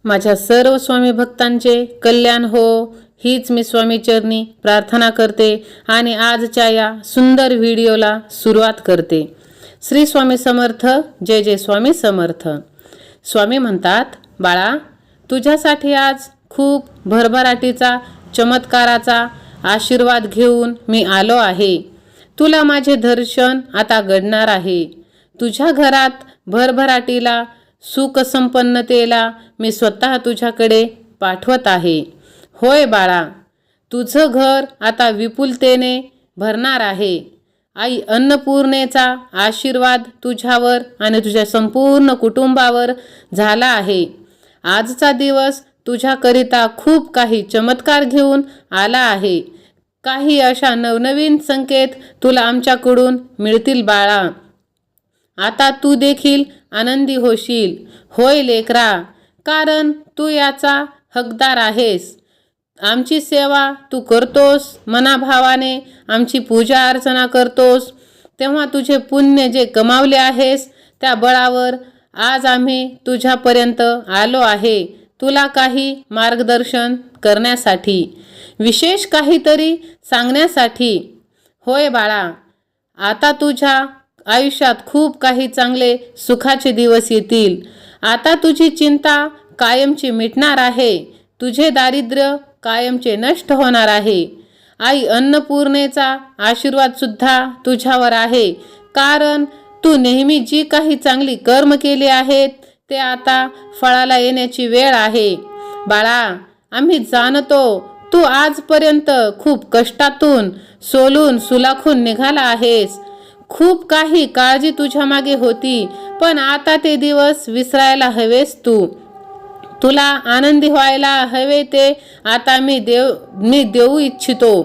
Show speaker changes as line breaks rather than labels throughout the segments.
माझ्या सर्व स्वामी भक्तांचे कल्याण हो, हीच मी स्वामी चरणी प्रार्थना करते आणि आजच्या या सुंदर व्हिडिओला सुरुवात करते. श्री स्वामी समर्थ. जय जय स्वामी समर्थ. स्वामी म्हणतात, बाळा, तुझ्यासाठी आज खूप भरभराटीचा चमत्काराचा आशीर्वाद घेऊन मी आलो आहे. तुला माझे दर्शन आता घडणार आहे. तुझ्या घरात भरभराटीला सुख संपन्नतेला मी स्वतः तुझ्याकडे पाठवत आहे. होय बाळा, तुझं घर आता विपुलतेने भरणार आहे. आई अन्नपूर्णेचा आशीर्वाद तुझ्यावर आणि तुझ्या संपूर्ण कुटुंबावर झाला आहे. आजचा दिवस तुझ्याकरिता खूप काही चमत्कार घेऊन आला आहे. काही अशा नवनवीन संकेत तुला आमच्याकडून मिळतील बाळा. आता तू देखील आनंदी होशील. होय लेकरा, कारण तू याचा हकदार आहेस. आमची सेवा तू करतोस, मनाभावाने आमची पूजा अर्चना करतोस, तेव्हा तुझे पुण्य जे कमावले आहेस त्या बळावर आज आम्ही तुझ्यापर्यंत आलो आहे, तुला काही मार्गदर्शन करण्यासाठी, विशेष काहीतरी सांगण्यासाठी. होय बाळा, आता तुझ्या आयुष्यात खूप काही चांगले सुखाचे दिवस येतील. आता तुझी चिंता कायमची मिटणार आहे. तुझे दारिद्र्य कायमचे नष्ट होणार आहे. आई अन्नपूर्णेचा आशीर्वाद सुद्धा तुझ्यावर आहे, कारण तू नेहमी जी काही चांगली कर्म केली आहेत ते आता फळाला येण्याची वेळ आहे. बाळा, आम्ही जाणतो तू आजपर्यंत खूप कष्टातून सोलून सुलाखून निघाला आहेस. खूप काही काळजी तुझ्या मागे होती, पण आता ते दिवस विसरायला हवेस. तुला आनंदी व्हायला हवे ते आता मी देऊ इच्छितो.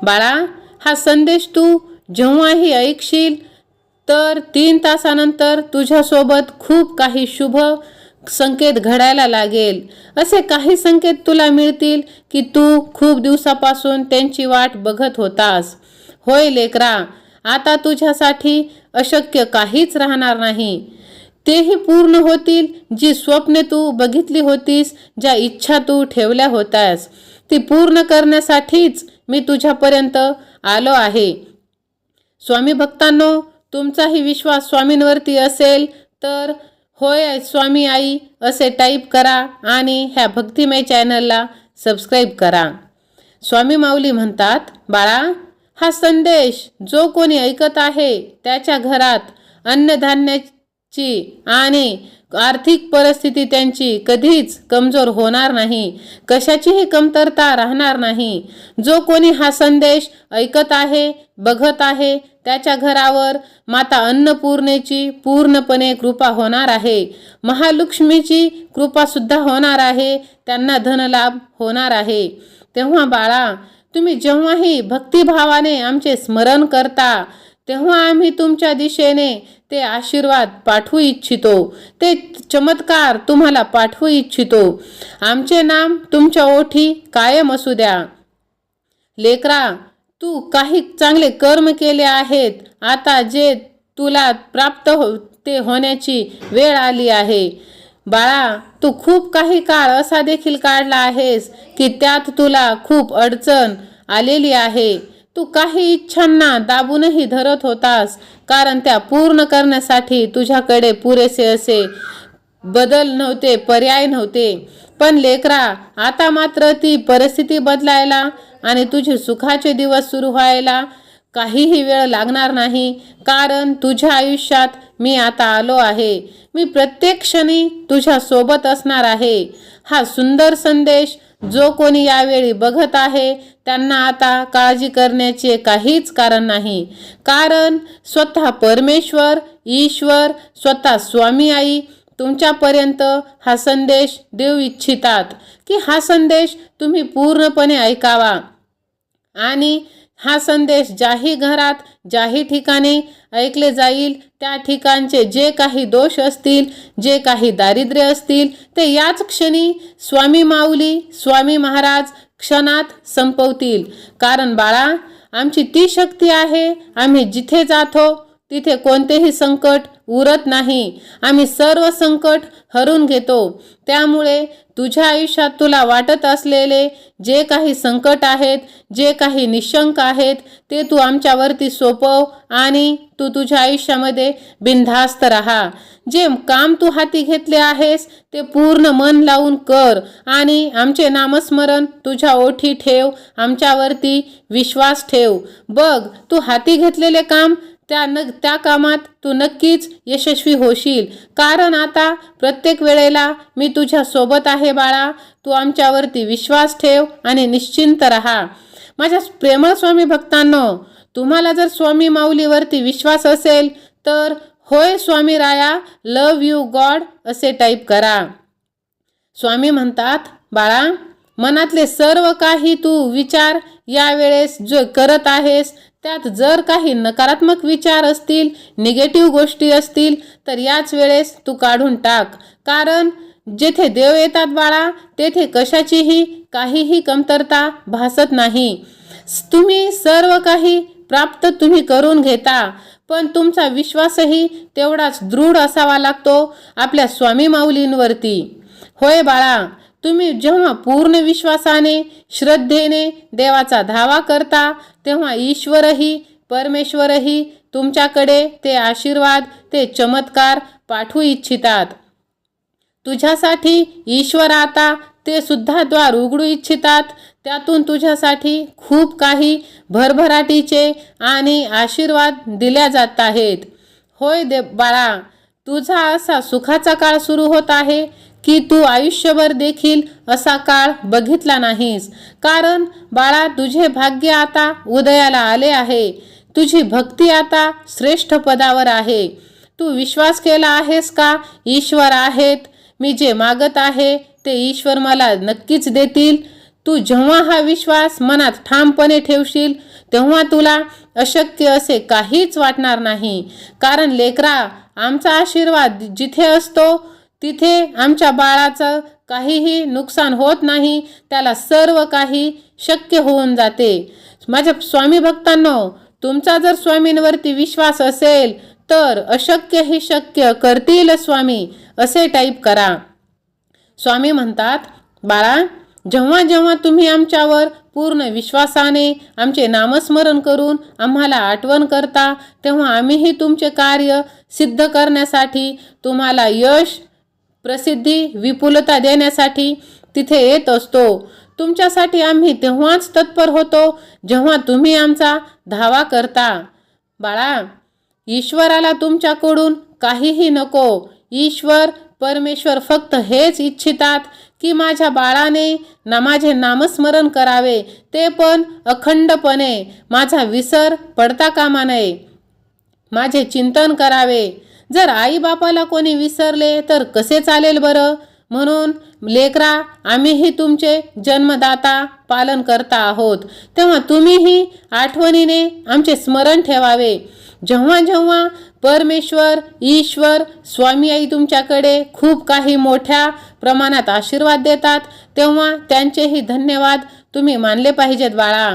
बाळा, हा संदेश तू जेव्हाही ऐकशील तर 3 तासानंतर तुझ्यासोबत खूप काही शुभ संकेत घडायला लागेल. असे काही संकेत तुला मिळतील की तू खूप दिवसापासून त्यांची वाट बघत होतास. होय लेकरा, आता तुझ्यासाठी अशक्य काहीच राहणार नाही. तेही पूर्ण होतील. जी स्वप्ने तू बघितली होतीस, ज्या इच्छा तू ठेवल्या होत्यास, ती पूर्ण करण्यासाठीच मी तुझ्यापर्यंत आलो आहे. स्वामी भक्तांनो, तुमचाही विश्वास स्वामींवरती असेल तर होय स्वामी आई असे टाईप करा आणि ह्या भक्तिमय चॅनलला सबस्क्राईब करा. स्वामी माऊली म्हणतात, बाळा, हा संदेश जो कोणी ऐकत आहे त्याच्या घरात अन्नधान्याची आणि आर्थिक परिस्थिती त्यांची कधीच कमजोर होणार नाही. कशाचीही कमतरता राहणार नाही. जो कोणी हा संदेश ऐकत आहे, बघत आहे, त्याच्या घरावर माता अन्नपूर्णेची पूर्णपणे कृपा होणार आहे. महालक्ष्मीची कृपा सुद्धा होणार आहे. त्यांना धनलाभ होणार आहे. तेव्हा बाळा, तुम्ही जेव्हाही भक्तिभावाने आमचे स्मरण करता तेव्हा आम्ही तुमच्या दिशेने ते आशीर्वाद पाठवू इच्छितो. ते चमत्कार तुम्हाला पाठवू इच्छितो. आमचे नाम तुमच्या ओठी कायम असू द्या. लेकरा, तू काही चांगले कर्म केले आहेत. आता जे तुला प्राप्त ते होण्याची वेळ आली आहे. बाळा, तू खूप काही काळ असा देखील काढला आहेस की त्यात तुला खूप अडचण आलेली आहे. तू काही इच्छांना दाबूनही धरत होतास, कारण त्या पूर्ण करण्यासाठी तुझ्याकडे पुरेसे असे बदल नव्हते, पर्याय नव्हते. पण लेकरा, आता मात्र ती परिस्थिती बदलायला आणि तुझे सुखाचे दिवस सुरू व्हायला काहीही वेळ लागणार नाही, कारण तुझ्या आयुष्यात मी आता आलो आहे. मी प्रत्येक क्षणी तुझ्या सोबत असणार आहे. हा सुंदर संदेश जो कोणी यावेळी बघत आहे त्यांना आता काळजी करण्याचे काहीच कारण नाही, कारण स्वतः परमेश्वर, ईश्वर, स्वतः स्वामी आई तुमच्यापर्यंत हा संदेश देऊ इच्छितात की हा संदेश तुम्ही पूर्णपणे ऐकावा. आणि हा संदेश ज्याही घरात, ज्याही ठिकाणी ऐकले जाईल त्या ठिकाणचे जे काही दोष असतील, जे काही दारिद्र्य असतील, ते याच क्षणी स्वामी माऊली, स्वामी महाराज क्षणात संपवतील. कारण बाळा, आमची ती शक्ती आहे. आम्ही जिथे जातो तिथे कोणतेही संकट उरत नाही. आम्ही सर्व संकट हरून घेतो. त्यामुळे तुझ्या आयुष्यात तुला वाटत असलेले जे काही संकट आहेत, जे काही निशंक आहेत, ते तू आमच्यावरती सोपव आणि तू तुझ्या आयुष्यामध्ये बिनधास्त राहा. जे काम तू हाती घेतले आहेस ते पूर्ण मन लावून कर आणि आमचे नामस्मरण तुझ्या ओठी ठेव. आमच्यावरती विश्वास ठेव. बघ, तू हाती घेतलेले काम त्या कामात तू नक्कीच यशस्वी होशील. कारण आता प्रत्येक वेळेला मी तुझ्या सोबत आहे बाळा. तू आमच्यावरती विश्वास ठेव आणि निश्चिंत राहा. माझ्या प्रेमळ स्वामी भक्तांनो, तुम्हाला जर स्वामी माऊलीवरती विश्वास असेल तर होय स्वामी राया, लव यू गॉड असे टाईप करा. स्वामी म्हणतात, बाळा, मनातले सर्व काही तू विचार यावेळेस जो करत आहेस त्यात जर काही नकारात्मक विचार असतील, निगेटिव्ह गोष्टी असतील तर याच वेळेस तू काढून टाक. कारण जेथे देव येतात बाळा, तेथे कशाचीही काहीही कमतरता भासत नाही. तुम्ही सर्व काही प्राप्त तुम्ही करून घेता, पण तुमचा विश्वासही तेवढाच दृढ असावा लागतो आपल्या स्वामी माऊलींवरती. होय बाळा, तुम्ही जेव्हा पूर्ण विश्वासाने, श्रद्धेने देवाचा धावा करता, तेव्हा ईश्वरही, परमेश्वरही तुमच्याकडे ते आशीर्वाद, ते चमत्कार पाठवू इच्छितात. तुझ्यासाठी ईश्वर आता ते सुद्धा द्वार उघडू इच्छितात. त्यातून तुझ्यासाठी खूप काही भरभराटीचे आणि आशीर्वाद दिल्या जात आहेत. होय बाळा, तुझा असा सुखाचा काळ सुरू होत आहे की तू आयुष्यभर देखील असा काळ बघितला नाहीस. कारण बाळा, तुझे भाग्य आता उदयाला आले आहे. तुझी भक्ती आता श्रेष्ठ पदावर आहे. तू विश्वास केला आहेस का ईश्वर आहेत, मी जे मागत आहे ते ईश्वर मला नक्कीच देतील. तू जेव्हा हा विश्वास मनात ठामपणे ठेवशील तेव्हा तुला अशक्य असे काहीच वाटणार नाही. कारण लेकरा, आमचा आशीर्वाद जिथे असतो तिथे आमच्या बाळाचं काहीही नुकसान होत नाही. त्याला सर्व काही शक्य होऊन जाते. माझ्या स्वामी भक्तांनो, तुमचा जर स्वामींवरती विश्वास असेल तर अशक्य ही शक्य करतील स्वामी असे टाईप करा. स्वामी म्हणतात, बाळा, जेव्हा जेव्हा तुम्ही आमच्यावर पूर्ण विश्वासाने आमचे नामस्मरण करून आम्हाला आठवण करता, तेव्हा आम्हीही तुमचे कार्य सिद्ध करण्यासाठी, तुम्हाला यश, प्रसिद्धी, विपुलता देण्यासाठी तिथे येत असतो. तुमच्यासाठी आम्ही तेव्हाच तत्पर होतो जेव्हा तुम्ही आमचा धावा करता. बाळा, ईश्वराला तुमच्याकडून काहीही नको. ईश्वर, परमेश्वर फक्त हेच इच्छितात की माझ्या बाळाने माझे नामस्मरण करावे, ते पण अखंडपणे. माझा विसर पडता कामा नये. माझे चिंतन करावे. जर आई बापाला कोणी विसरले तर कसे चालेल बरं? म्हणून लेकरा, आम्हीही तुमचे जन्मदाता, पालन करता आहोत. तेव्हा तुम्हीही आठवणीने आमचे स्मरण ठेवावे. जेव्हा जेव्हा परमेश्वर, ईश्वर, स्वामी आई तुमच्याकडे खूप काही मोठ्या प्रमाणात आशीर्वाद देतात, तेव्हा त्यांचेही धन्यवाद तुम्ही मानले पाहिजेत बाळा.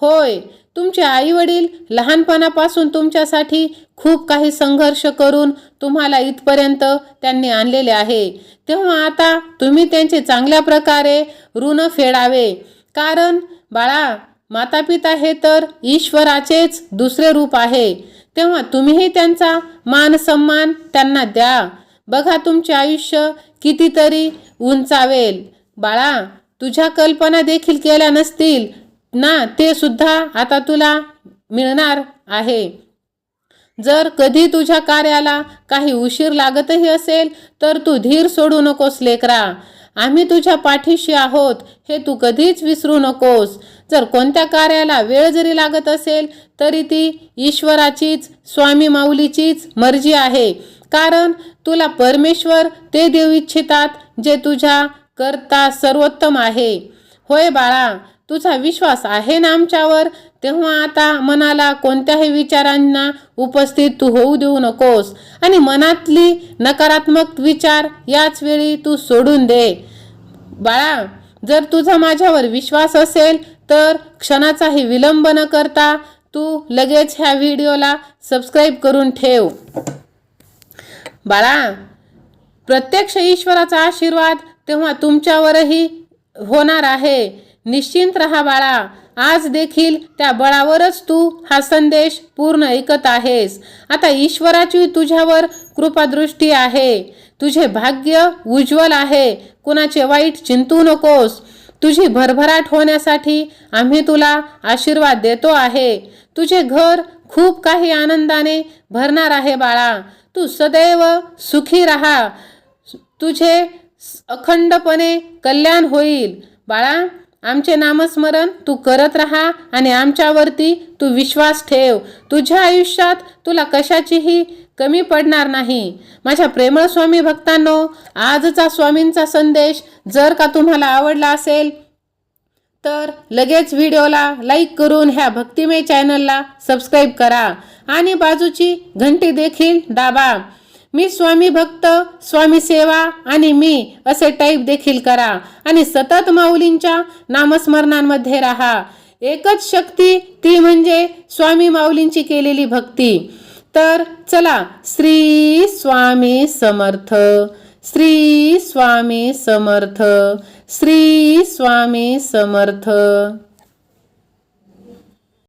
होय, तुमचे आई वडील लहानपणापासून तुमच्यासाठी खूप काही संघर्ष करून तुम्हाला इथपर्यंत त्यांनी आणलेले आहे. तेव्हा आता तुम्ही त्यांचे चांगल्या प्रकारे ऋण फेडावे. कारण बाळा, मातापिता हे तर ईश्वराचेच दुसरे रूप आहे. तेव्हा तुम्हीही त्यांचा मान सन्मान त्यांना द्या. बघा, तुमचे आयुष्य कितीतरी उंचावेल. बाळा, तुझ्या कल्पना देखील केल्या नसतील ना, ते सुद्धा आता तुला मिळणार आहे. जर कधी तुझ्या कार्याला काही उशीर लागतही असेल तर तू धीर सोडू नकोस लेकरा. आम्ही तुझ्या पाठीशी आहोत हे तू कधीच विसरू नकोस. जर कोणत्या कार्याला वेळ जरी लागत असेल तरी ती ईश्वराचीच, स्वामी माऊलीचीच मर्जी आहे. कारण तुला परमेश्वर ते देऊ इच्छितात जे तुझ्या करता सर्वोत्तम आहे. होय बाळा, तुझा विश्वास आहे ना आमच्यावर, तेव्हा आता मनाला कोणत्याही विचारांना उपस्थित तू होऊ देऊ नकोस आणि मनातली नकारात्मक विचार याच वेळी तू सोडून दे. बाळा, जर तुझा माझ्यावर विश्वास असेल तर क्षणाचाही विलंब न करता तू लगेच ह्या व्हिडिओला सबस्क्राईब करून ठेव. बाळा, प्रत्यक्ष ईश्वराचा आशीर्वाद तेव्हा तुमच्यावरही होणार आहे. निश्चिंत रहा बाळा. आज देखील त्या बळावरच तू हा संदेश पूर्ण ऐकत आहेस. आता ईश्वराची तुझ्यावर कृपादृष्टी आहे. तुझे भाग्य उज्ज्वल आहे. कुणाचे वाईट चिंतू नकोस. तुझी भरभराट होण्यासाठी आम्ही तुला आशीर्वाद देतो आहे. तुझे घर खूप काही आनंदाने भरणार आहे बाळा. तू सदैव सुखी राहा. तुझे अखंडपणे कल्याण होईल. बाळा, आमचे नामस्मरण तू करत राहा आणि आमच्यावरती तू विश्वास ठेव. तुझ्या आयुष्यात तुला कशाचीही कमी पडणार नाही. माझ्या प्रेमळ स्वामी भक्तांनो, आजचा स्वामींचा संदेश जर का तुम्हाला आवडला असेल तर लगेच व्हिडिओला लाईक करून ह्या भक्तिमय चॅनलला सबस्क्राईब करा आणि बाजूची घंटी देखील दाबा. मी स्वामी भक्त, स्वामी सेवा आणि मी असे टाईप देखील करा आणि सतत माऊलींच्या नामस्मरणांमध्ये राहा. एकच शक्ती, ती म्हणजे स्वामी माऊलींची केलेली भक्ती. तर चला, श्री स्वामी समर्थ, श्री स्वामी समर्थ, श्री स्वामी समर्थ.